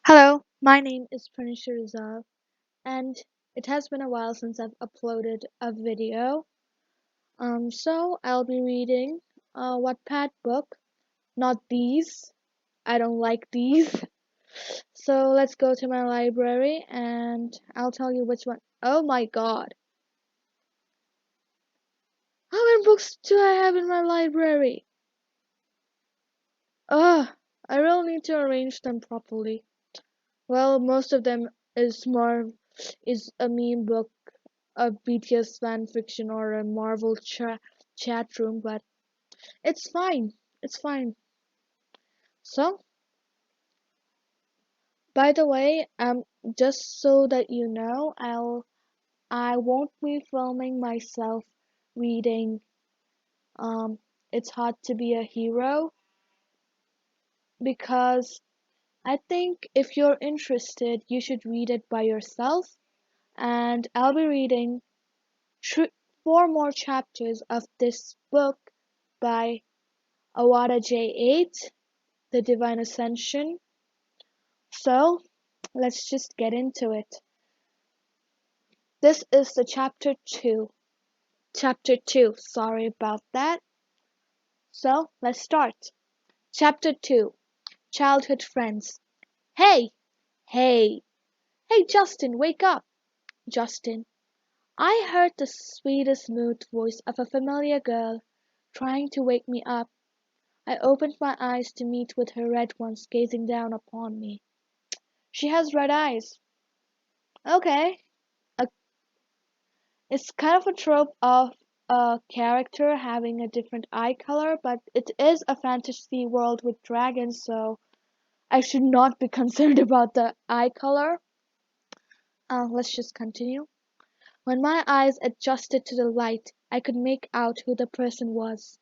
Hello, my name is Pranisha Rizal, and it has been a while since I've uploaded a video. So I'll be reading a Wattpad book, not these. I don't like these. So let's go to my library and I'll tell you which one. Oh my god. How many books do I have in my library? Ugh, I really need to arrange them properly. Well, most of them is a meme book, a BTS fan fiction, or a Marvel chat room, but it's fine. It's fine. So, by the way, just so that you know, I won't be filming myself reading um It's Hard to Be a Hero because I think if you're interested, you should read it by yourself, and I'll be reading thr 4 more chapters of this book by Awada J8, The Divine Ascension. So, let's just get into it. This is the chapter 2. Chapter 2, sorry about that. So, let's start. Chapter 2, Childhood Friends. Hey! Hey! Hey, Justin, wake up! Justin. I heard the sweetest smooth voice of a familiar girl trying to wake me up. I opened my eyes to meet with her red ones gazing down upon me. She has red eyes. Okay. A It's kind of a trope of a character having a different eye color, but it is a fantasy world with dragons, so I should not be concerned about the eye color. Let's just continue. When my eyes adjusted to the light, I could make out who the person was.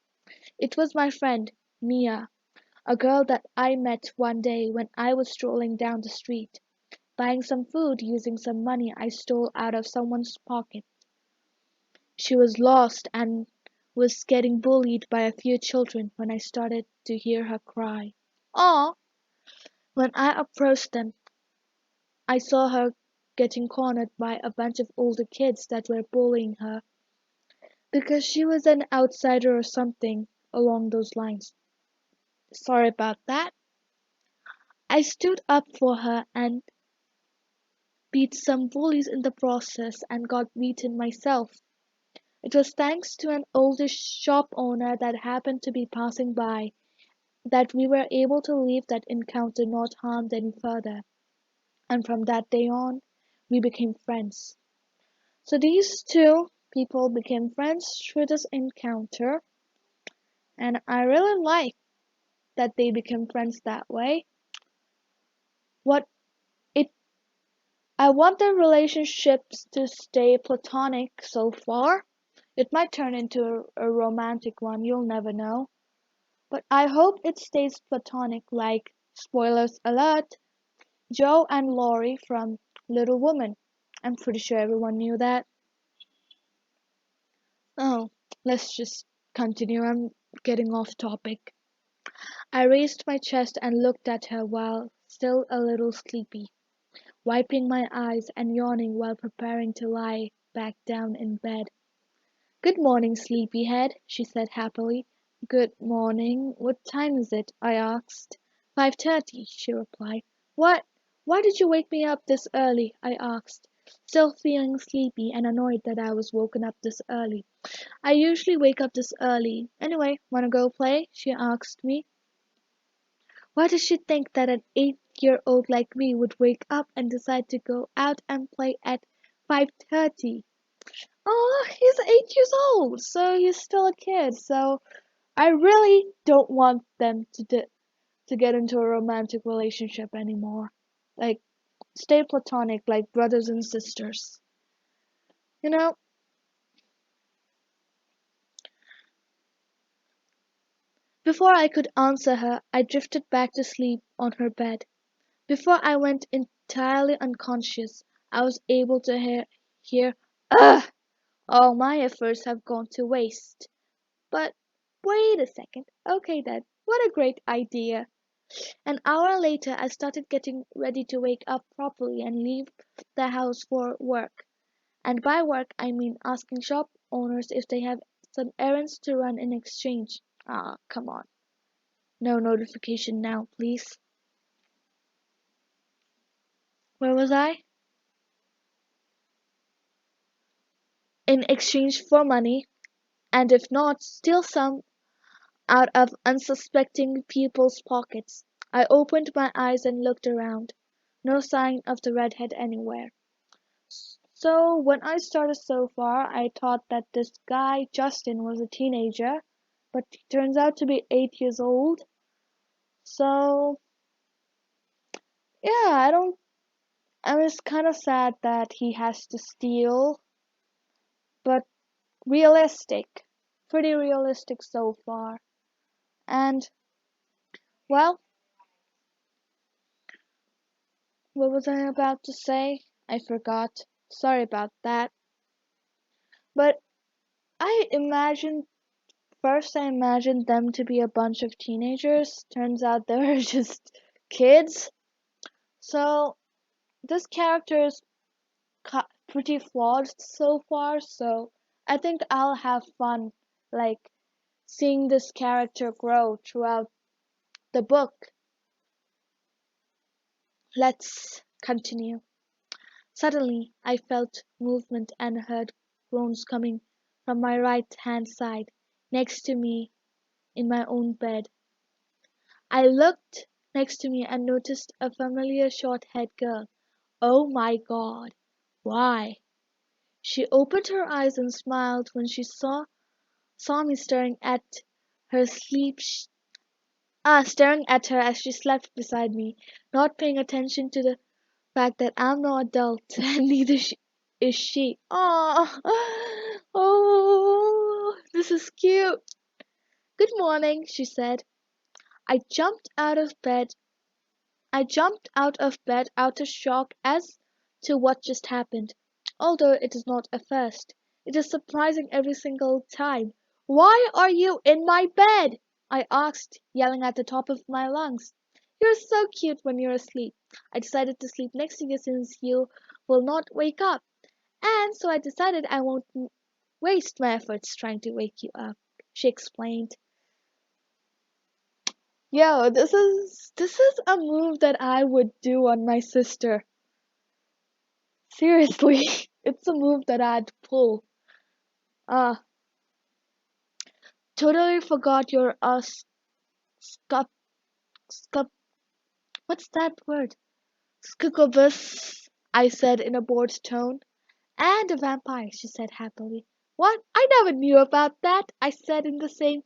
It was my friend, Mia, a girl that I met one day when I was strolling down the street, buying some food using some money I stole out of someone's pocket. She was lost and was getting bullied by a few children when I started to hear her cry. Aw! When I approached them, I saw her getting cornered by a bunch of older kids that were bullying her because she was an outsider or something along those lines. Sorry about that. I stood up for her and beat some bullies in the process and got beaten myself. It was thanks to an older shop owner that happened to be passing by that we were able to leave that encounter not harmed any further, and from that day on, we became friends. So these two people became friends through this encounter, and I really like that they became friends that way. What it I want their relationships to stay platonic so far. It might turn into a romantic one, you'll never know. But I hope it stays platonic like, spoilers alert, Joe and Laurie from Little Woman. I'm pretty sure everyone knew that. Oh, let's just continue. I'm getting off topic. I raised my chest and looked at her while still a little sleepy, wiping my eyes and yawning while preparing to lie back down in bed. Good morning, sleepyhead, she said happily. Good morning. What time is it? I asked. 5:30, she replied. What? Why did you wake me up this early? I asked, still feeling sleepy and annoyed that I was woken up this early. I usually wake up this early. Anyway, wanna go play? She asked me. Why does she think that an 8-year-old like me would wake up and decide to go out and play at 5:30? Oh, he's 8 years old, so he's still a kid. So I really don't want them to get into a romantic relationship anymore. Like, stay platonic, like brothers and sisters. You know, before I could answer her, I drifted back to sleep on her bed. Before I went entirely unconscious, I was able to hear, ugh! All my efforts have gone to waste. But wait a second. Okay then, what a great idea. An hour later I started getting ready to wake up properly and leave the house for work. And by work I mean asking shop owners if they have some errands to run in exchange. Ah, come on. No notification now, please. Where was I? In exchange for money, and if not, steal some out of unsuspecting people's pockets. I opened my eyes and looked around. No sign of the redhead anywhere. So when I started so far, I thought that this guy, Justin, was a teenager, but he turns out to be 8 years old. So, yeah, I was kind of sad that he has to steal, but realistic. Pretty realistic so far. And, well, what was I about to say? I forgot. Sorry about that. But first I imagined them to be a bunch of teenagers. Turns out they were just kids. So this character is pretty flawed so far, so I think I'll have fun, like, seeing this character grow throughout the book. Let's continue. Suddenly, I felt movement and heard groans coming from my right hand side, next to me in my own bed. I looked next to me and noticed a familiar short haired girl. Oh my god, why? She opened her eyes and smiled when she saw me staring at her as she slept beside me, not paying attention to the fact that I'm no adult and neither is she. Oh, oh, this is cute. Good morning, she said. I jumped out of bed. I jumped out of bed out of shock as to what just happened. Although it is not a first, it is surprising every single time. Why are you in my bed? I asked, yelling at the top of my lungs. You're so cute when you're asleep. I decided to sleep next to you since you will not wake up. And so I decided I won't waste my efforts trying to wake you up, she explained. Yo, this is a move that I would do on my sister. Seriously, it's a move that I'd pull. Ah, totally forgot your scup scup. What's that word? Scuccubus, I said in a bored tone. And a vampire, she said happily. What? I never knew about that, I said in the same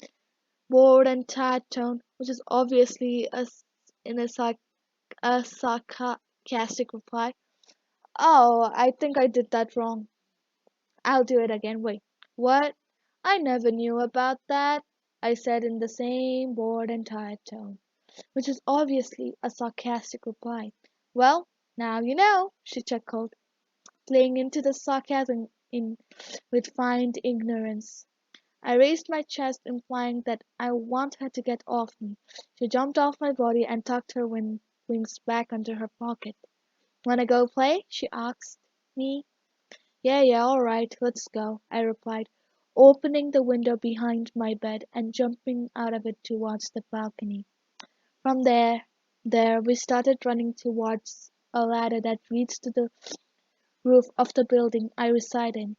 bored and tired tone, which is obviously a sarcastic reply. Oh, I think I did that wrong. I'll do it again. Wait, what? I never knew about that, I said in the same bored and tired tone, which is obviously a sarcastic reply. Well, now you know, she chuckled, playing into the sarcasm in with feigned ignorance. I raised my chest, implying that I want her to get off me. She jumped off my body and tucked her wings back under her pocket. Wanna go play? She asked me. Yeah, yeah, all right, let's go, I replied, opening the window behind my bed and jumping out of it towards the balcony. From there we started running towards a ladder that leads to the roof of the building I reside in.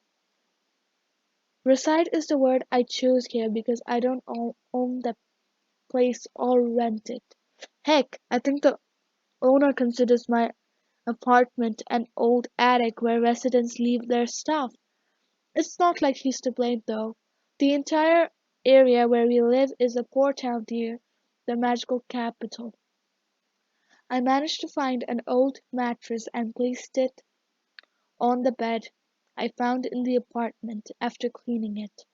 Reside is the word I choose here because I don't own the place or rent it. Heck, I think the owner considers my apartment an old attic where residents leave their stuff. It's not like he's to blame though. The entire area where we live is a poor town near the magical capital. I managed to find an old mattress and placed it on the bed I found in the apartment after cleaning it.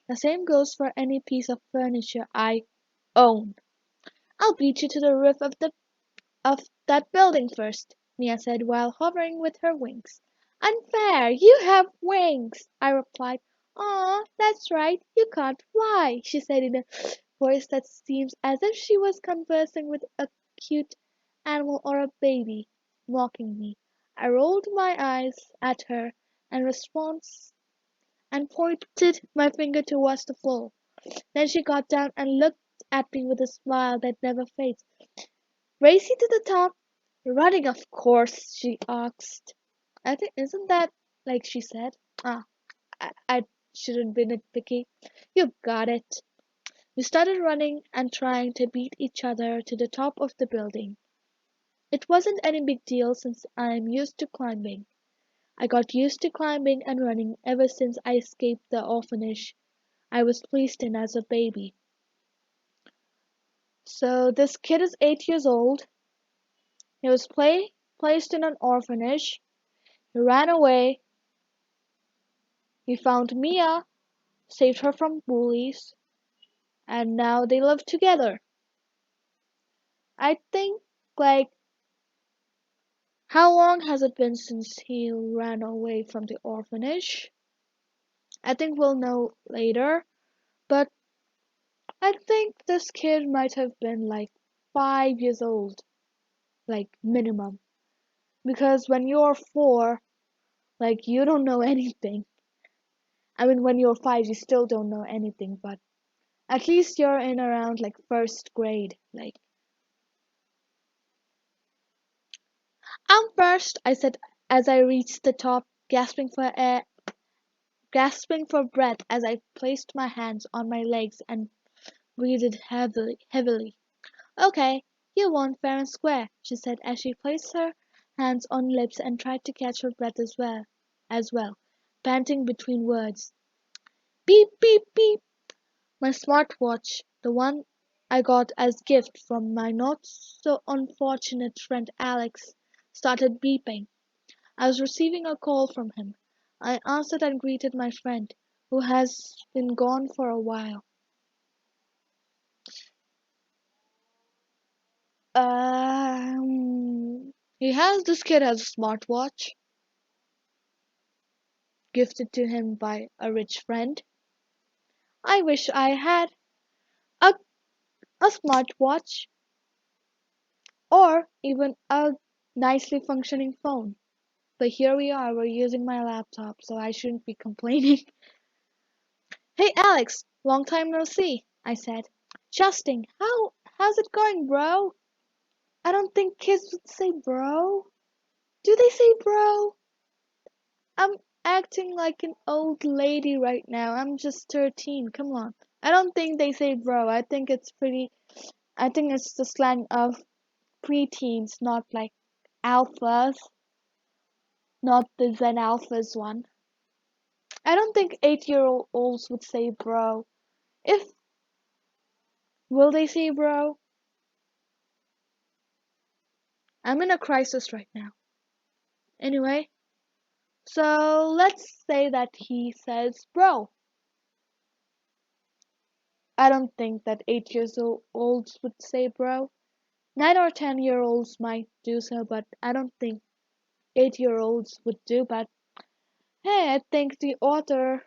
The same goes for any piece of furniture I own. I'll beat you to the roof of that building first, Mia said while hovering with her wings. Unfair, you have wings, I replied. Aw, that's right, you can't fly, she said in a voice that seemed as if she was conversing with a cute animal or a baby, mocking me. I rolled my eyes at her in response and pointed my finger towards the floor. Then she got down and looked at me with a smile that never fades. Racing to the top, running of course, she asked. I think isn't that like she said? Ah, I shouldn't be nitpicky. You got it. We started running and trying to beat each other to the top of the building. It wasn't any big deal since I'm used to climbing. I got used to climbing and running ever since I escaped the orphanage I was placed in as a baby. So this kid is 8 years old. He was placed in an orphanage. He ran away. He found Mia, saved her from bullies, and now they live together. I think, like, how long has it been since he ran away from the orphanage? I think we'll know later, but I think this kid might have been like 5 years old, like minimum. Because when you're 4, like you don't know anything. I mean, when you're 5, you still don't know anything, but at least you're in around like first grade. Like, I'm first, I said as I reached the top, gasping for breath as I placed my hands on my legs and breathed heavily. Okay, you won fair and square, she said as she placed her hands on lips and tried to catch her breath as well, panting between words. Beep, beep, beep. My smartwatch, the one I got as gift from my not so unfortunate friend Alex, started beeping. I was receiving a call from him. I answered and greeted my friend, who has been gone for a while. This kid has a smartwatch, gifted to him by a rich friend. I wish I had a, a smartwatch or even a nicely functioning phone. But here we are, we're using my laptop, so I shouldn't be complaining. Hey Alex, long time no see, I said. Justin, how's it going, bro? I don't think kids would say bro. Do they say bro? I'm acting like an old lady right now. I'm just 13. Come on. I don't think they say bro. I think it's the slang of preteens, not like alphas, not the Zen alphas one. I don't think 8-year-olds would say bro. If will they say bro? I'm in a crisis right now. Anyway, so let's say that he says bro. I don't think that 8 years olds would say bro. 9 or 10-year-olds might do so, but I don't think 8-year-olds would do. But hey, I think the author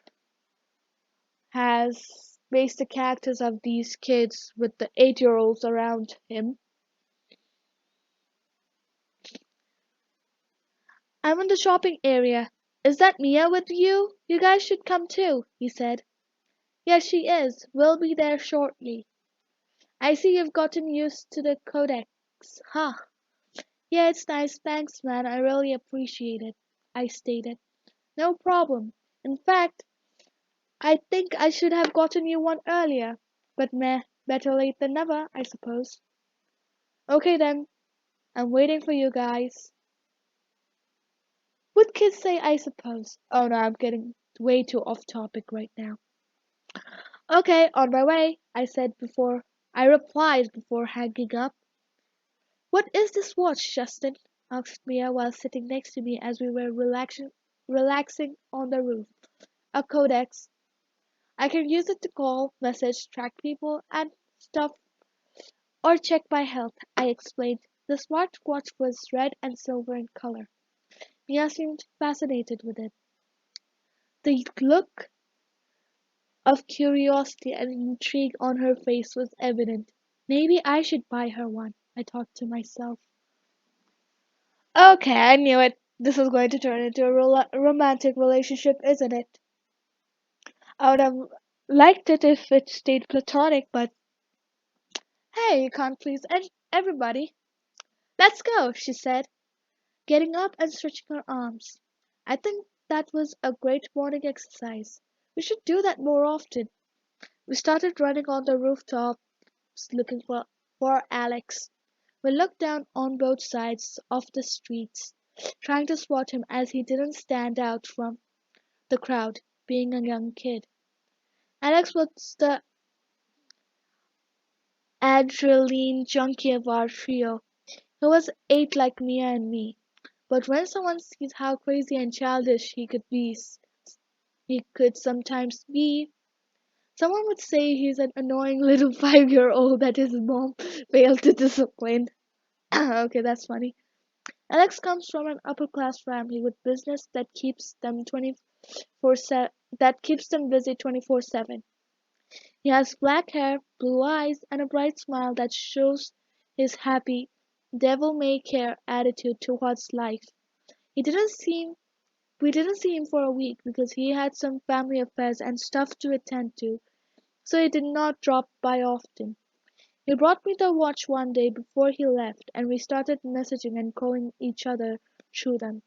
has based the characters of these kids with the 8-year-olds around him. I'm in the shopping area. Is that Mia with you? You guys should come too, he said. Yes, she is. We'll be there shortly. I see you've gotten used to the codex, huh? Yeah, it's nice. Thanks, man. I really appreciate it, I stated. No problem. In fact, I think I should have gotten you one earlier. But meh, better late than never, I suppose. Okay then, I'm waiting for you guys. Would kids say I suppose? Oh no, I'm getting way too off topic right now. Okay, on my way, I replied before hanging up. What is this watch, Justin? Asked Mia while sitting next to me as we were relaxing on the roof. A codex. I can use it to call, message, track people, and stuff, or check my health, I explained. The smartwatch was red and silver in color. Mia seemed fascinated with it. The look of curiosity and intrigue on her face was evident. Maybe I should buy her one, I thought to myself. Okay, I knew it. This was going to turn into a romantic relationship, isn't it? I would have liked it if it stayed platonic, but hey, you can't please everybody. Let's go, she said, getting up and stretching her arms. I think that was a great morning exercise. We should do that more often. We started running on the rooftops looking for Alex. We looked down on both sides of the streets, trying to spot him as he didn't stand out from the crowd, being a young kid. Alex was the adrenaline junkie of our trio. He was 8 like Mia and me, but when someone sees how crazy and childish he could sometimes be, someone would say he's an annoying little 5-year-old that his mom failed to discipline. Okay, that's funny. Alex comes from an upper class family with business that keeps them busy 24/7. He has black hair, blue eyes, and a bright smile that shows his happy, devil-may-care attitude towards life. He didn't seem We didn't see him for a week because he had some family affairs and stuff to attend to, so he did not drop by often. He brought me the watch one day before he left, and we started messaging and calling each other through them.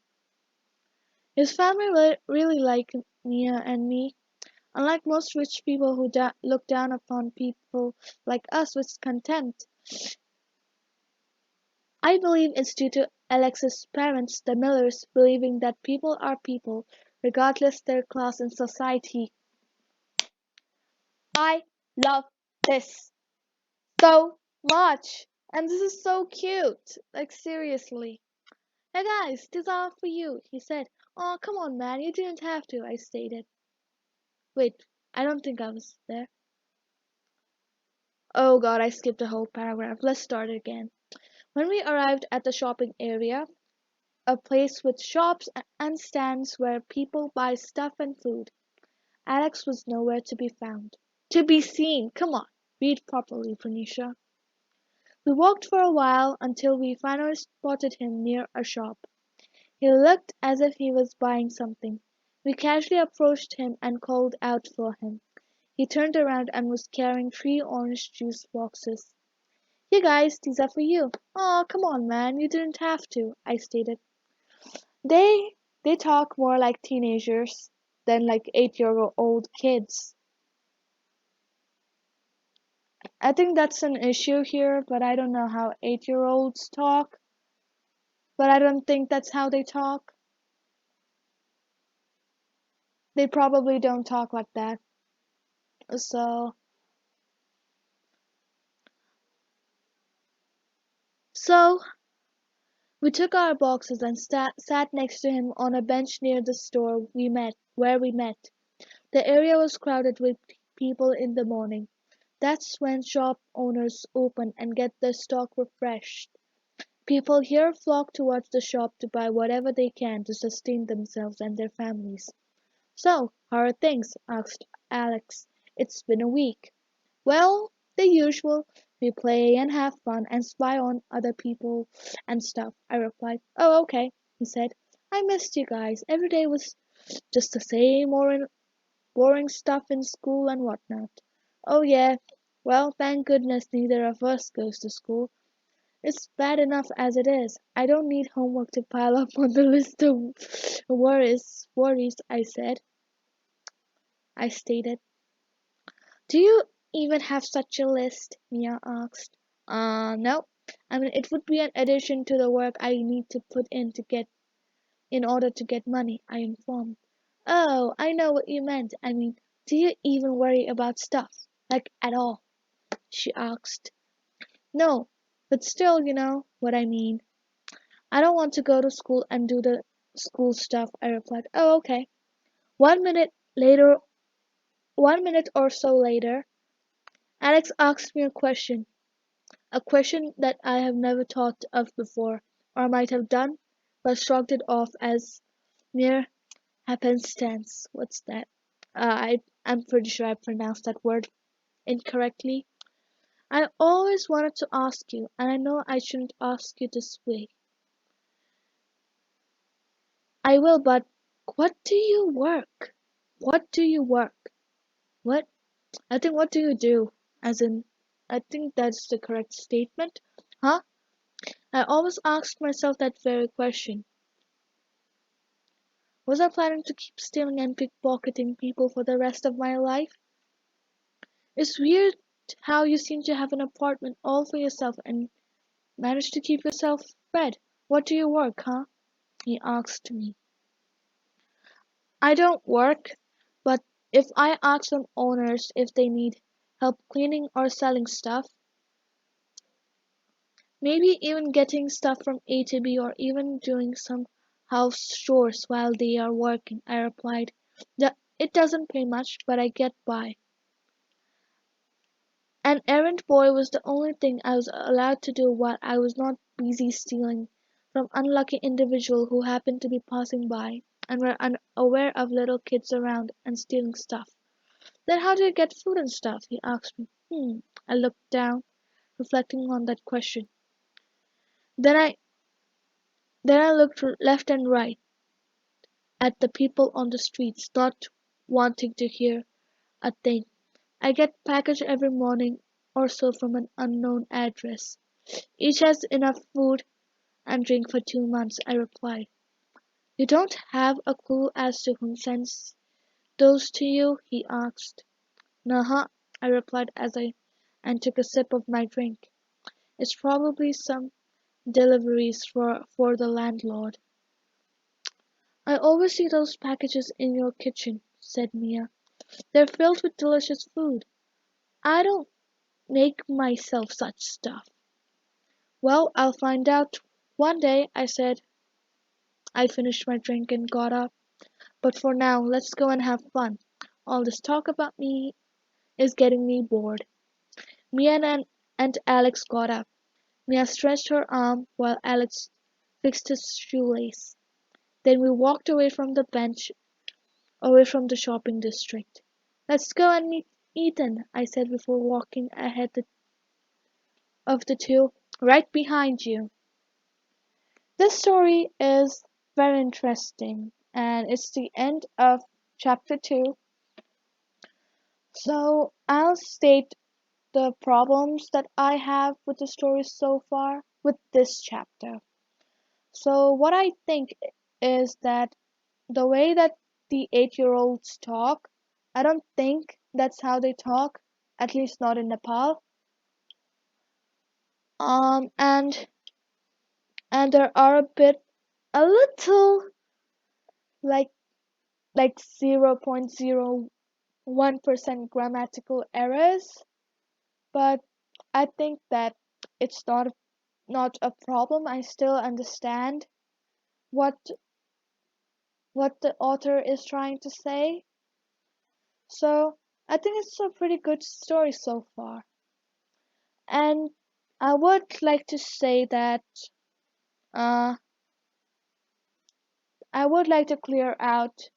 His family really liked Mia and me. Unlike most rich people who look down upon people like us with contempt, I believe it's due to Alex's parents, the Millers, believing that people are people, regardless their class in society. I love this so much. And this is so cute. Like, seriously. Hey guys, these are for you, he said. Oh, come on, man, you didn't have to, I stated. Wait, I don't think I was there. Oh god, I skipped a whole paragraph. Let's start again. When we arrived at the shopping area, a place with shops and stands where people buy stuff and food, Alex was nowhere to be found. To be seen, come on, read properly, Phoenicia. We walked for a while until we finally spotted him near a shop. He looked as if he was buying something. We casually approached him and called out for him. He turned around and was carrying 3 orange juice boxes. Here guys, these are for you. Aw, come on man, you didn't have to, I stated. They talk more like teenagers than like 8-year-old kids. I think that's an issue here, but I don't know how 8-year-olds talk. But I don't think that's how they talk. They probably don't talk like that. So, so we took our boxes and sat next to him on a bench near the store where we met. The area was crowded with people in the morning. That's when shop owners open and get their stock refreshed. People here flock towards the shop to buy whatever they can to sustain themselves and their families. So, how are things? Asked Alex. It's been a week. Well, the usual. We play and have fun and spy on other people and stuff, I replied. Oh, okay, he said. I missed you guys. Every day was just the same boring stuff in school and whatnot. Oh, yeah. Well, thank goodness neither of us goes to school. It's bad enough as it is. I don't need homework to pile up on the list of worries, I stated. Do you even have such a list? Mia asked. No. I mean, it would be an addition to the work I need to put in order to get money, I informed. Oh, I know what you meant. I mean, do you even worry about stuff? Like, at all? She asked. No, but still, you know what I mean. I don't want to go to school and do the school stuff, I replied. Oh, okay. 1 minute later, 1 minute or so later, Alex asked me a question that I have never thought of before, or might have done, but shrugged it off as mere happenstance. What's that? I'm pretty sure I pronounced that word incorrectly. I always wanted to ask you, and I know I shouldn't ask you this way. I will, but what do you work? What do you work? What? I think what do you do? As in, I think that's the correct statement. Huh? I always asked myself that very question. Was I planning to keep stealing and pickpocketing people for the rest of my life? It's weird how you seem to have an apartment all for yourself and manage to keep yourself fed. What do you work, huh? He asked me. I don't work, but if I ask some owners if they need help cleaning or selling stuff, maybe even getting stuff from A to B or even doing some house chores while they are working, I replied. It doesn't pay much, but I get by. An errand boy was the only thing I was allowed to do while I was not busy stealing from unlucky individuals who happened to be passing by and were unaware of little kids around and stealing stuff. Then how do you get food and stuff? He asked me. I looked down, reflecting on that question. Then I then I looked left and right at the people on the streets, not wanting to hear a thing. I get package every morning or so from an unknown address. Each has enough food and drink for 2 months, I replied. You don't have a clue as to whom sends those to you? He asked. Nah, I replied as I and took a sip of my drink. It's probably some deliveries for the landlord. I always see those packages in your kitchen, said Mia. They're filled with delicious food. I don't make myself such stuff. Well, I'll find out one day, I said. I finished my drink and got up. But for now, let's go and have fun. All this talk about me is getting me bored. Mia and Alex got up. Mia stretched her arm while Alex fixed his shoelace. Then we walked away from the bench, away from the shopping district. Let's go and meet Ethan, I said before walking ahead of the two, right behind you. This story is very interesting, and it's the end of chapter 2. So I'll state the problems that I have with the story so far with this chapter. So what I think is that the way that the 8-year-olds talk, I don't think that's how they talk, at least not in Nepal. And there are a little like 0.01% grammatical errors, but I think that it's not a problem. I still understand what what the author is trying to say. So I think it's a pretty good story so far. And I would like to say that uh, I would like to clear out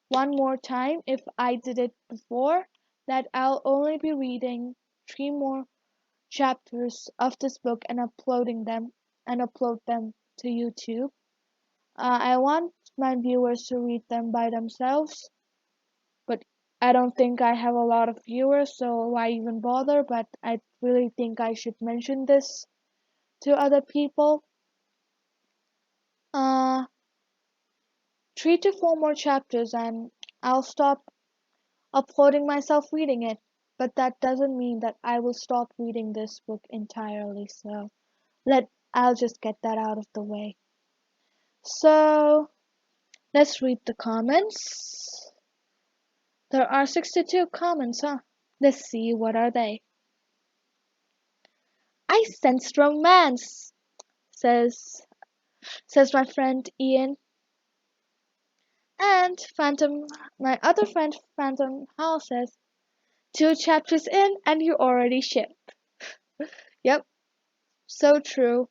one more time if I did it before that I'll only be reading 3 more chapters of this book and upload them to YouTube. I want my viewers to read them by themselves, but I don't think I have a lot of viewers, so why even bother? But I really think I should mention this to other people. Uh, 3 to 4 more chapters, and I'll stop uploading myself reading it. But that doesn't mean that I will stop reading this book entirely. So I'll just get that out of the way. So let's read the comments. There are 62 comments, huh? Let's see, what are they? I sensed romance, says my friend Ian. And my other friend Phantom Hall says, 2 chapters in and you already ship. Yep, so true.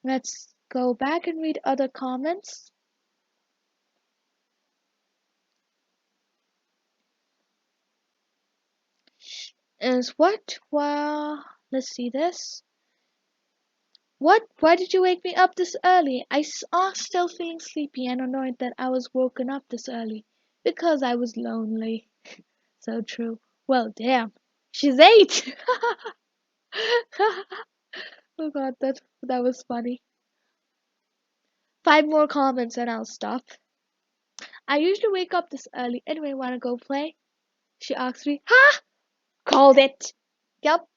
Let's go back and read other comments. Is what? Well, let's see this. What? Why did you wake me up this early? I was still feeling sleepy and annoyed that I was woken up this early. Because I was lonely. So true. Well, damn. She's 8! Oh god, that was funny. 5 more comments and I'll stop. I usually wake up this early. Anyway, wanna go play? She asked me. Ha! Called it! Yup.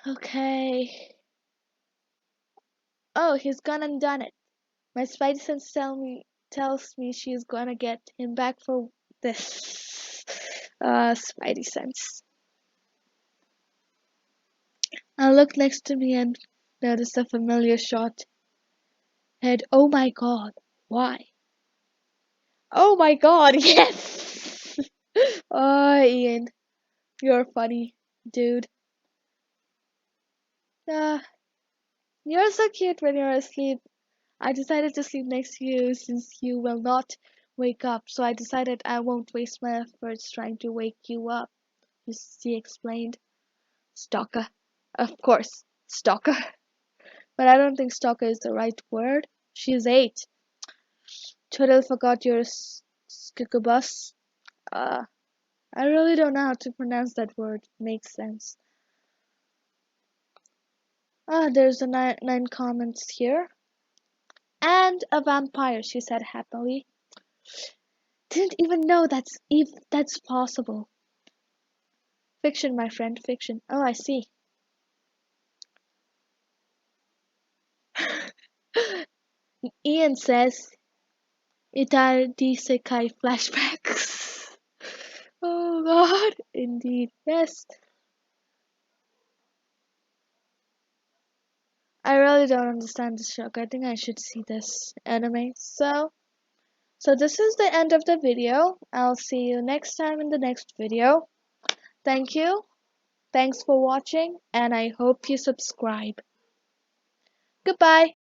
Okay. Oh, he's gone and done it. My spidey sense tells me she's gonna get him back for this. Spidey sense. I looked next to me and noticed a familiar short head. Oh my god, why? Oh my god, yes! Oh, Ian, you're funny, dude. Uh, you're so cute when you're asleep. I decided to sleep next to you since you will not wake up, so I decided I won't waste my efforts trying to wake you up, she explained. Stalker. Of course, stalker. But I don't think stalker is the right word. She's 8. Totally forgot your skikabus. Uh, I really don't know how to pronounce that word. Makes sense. There's a 9 comments here. And a vampire, she said happily. Didn't even know that's possible. Fiction, my friend, fiction. Oh, I see. Ian says, Itari Sekai flashbacks. Oh god, indeed. Yes. I really don't understand this show. I think I should see this anime. So this is the end of the video. I'll see you next time in the next video. Thank you. Thanks for watching, and I hope you subscribe. Goodbye.